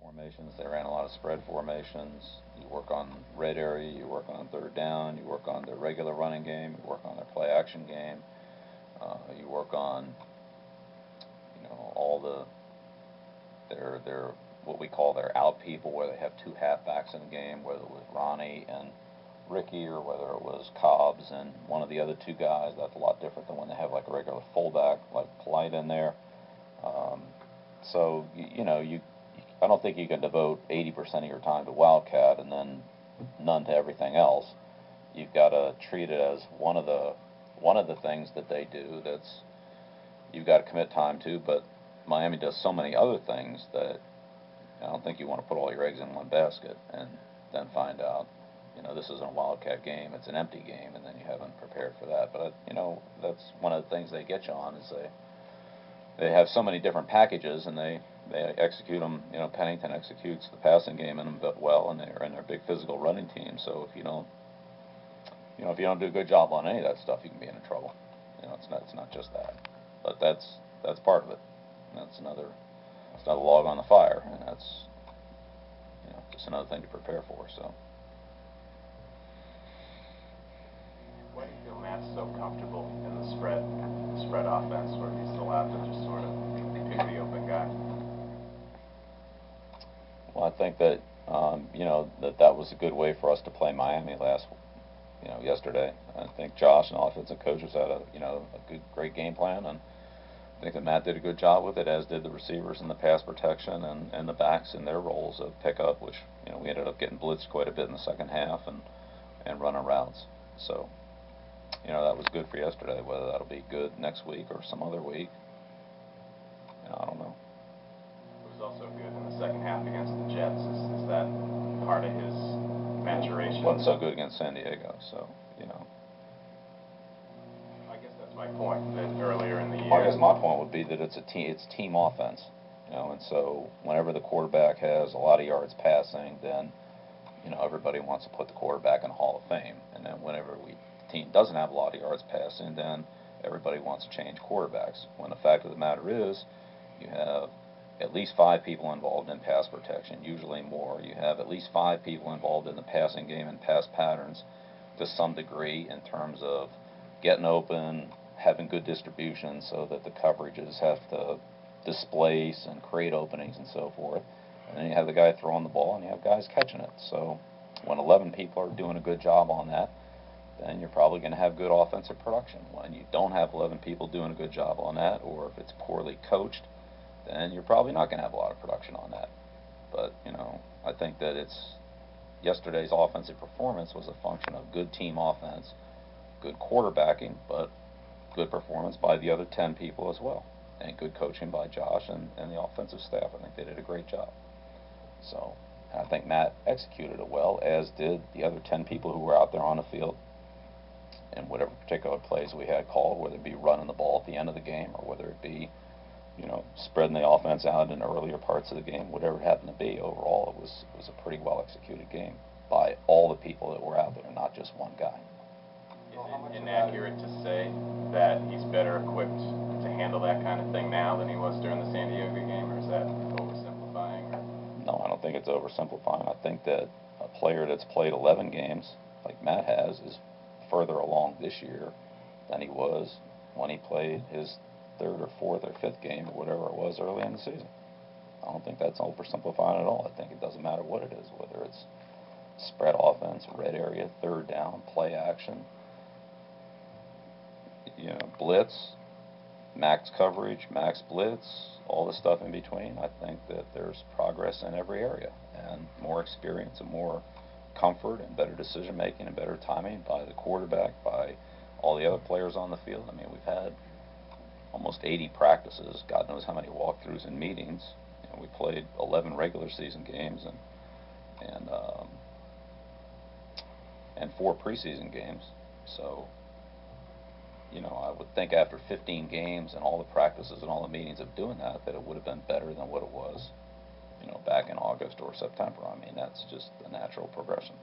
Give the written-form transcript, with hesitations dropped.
formations. They ran a lot of spread formations. You work on red area, you work on third down, you work on their regular running game, you work on their play action game, you work on all their what we call their out people, where they have two halfbacks in the game, whether it was Ronnie and Ricky or whether it was Cobbs and one of the other two guys. That's a lot different than when they have like a regular fullback like Polite in there. Um, so I don't think you can devote 80% of your time to Wildcat and then none to everything else. You've got to treat it as one of the things that they do that's you've got to commit time to. But Miami does so many other things that I don't think you want to put all your eggs in one basket and then find out this isn't a Wildcat game, it's an empty game, and then you haven't prepared for that. But that's one of the things they get you on is they have so many different packages and they execute them. Pennington executes the passing game in them well, and they're in their big physical running team. So if you don't do a good job on any of that stuff, you can be in trouble. It's not just that, but that's part of it. And that's another it's not a log on the fire, and that's just another thing to prepare for. So. Why do you feel Matt's so comfortable in the spread offense, where he's allowed to just sort of pick the open guy? Well, I think that that was a good way for us to play Miami yesterday. I think Josh and offensive coaches had a great game plan, and I think that Matt did a good job with it, as did the receivers and the pass protection and the backs in their roles of pickup, which we ended up getting blitzed quite a bit in the second half and running routes. So. That was good for yesterday. Whether that'll be good next week or some other week, I don't know. It was also good in the second half against the Jets. Is that part of his maturation? Wasn't so good against San Diego, so. I guess that's my point. That earlier in the year. Well, I guess my point would be that it's team offense, and so whenever the quarterback has a lot of yards passing, then everybody wants to put the quarterback in the Hall of Fame, and then whenever team doesn't have a lot of yards passing, then everybody wants to change quarterbacks. When the fact of the matter is, you have at least 5 people involved in pass protection, usually more. You have at least 5 people involved in the passing game and pass patterns to some degree in terms of getting open, having good distribution so that the coverages have to displace and create openings and so forth. And then you have the guy throwing the ball and you have guys catching it. So when 11 people are doing a good job on that, then you're probably going to have good offensive production. When you don't have 11 people doing a good job on that, or if it's poorly coached, then you're probably not going to have a lot of production on that. But, I think that yesterday's offensive performance was a function of good team offense, good quarterbacking, but good performance by the other 10 people as well, and good coaching by Josh and the offensive staff. I think they did a great job. So, I think Matt executed it well, as did the other 10 people who were out there on the field. And whatever particular plays we had called, whether it be running the ball at the end of the game or whether it be, spreading the offense out in earlier parts of the game, whatever it happened to be, overall it was a pretty well executed game by all the people that were out there, not just one guy. Is it inaccurate to say that he's better equipped to handle that kind of thing now than he was during the San Diego game, or is that oversimplifying? No, I don't think it's oversimplifying. I think that a player that's played 11 games, like Matt has, is further along this year than he was when he played his 3rd or 4th or 5th game or whatever it was early in the season. I don't think that's oversimplifying at all. I think it doesn't matter what it is, whether it's spread offense, red area, third down, play action, blitz, max coverage, max blitz, all the stuff in between. I think that there's progress in every area and more experience and more comfort and better decision making and better timing by the quarterback, by all the other players on the field. I mean, we've had almost 80 practices, God knows how many walkthroughs and meetings. We played 11 regular season games and 4 preseason games. So, I would think after 15 games and all the practices and all the meetings of doing that it would have been better than what it was, back in August or September. I mean, that's just the natural progression.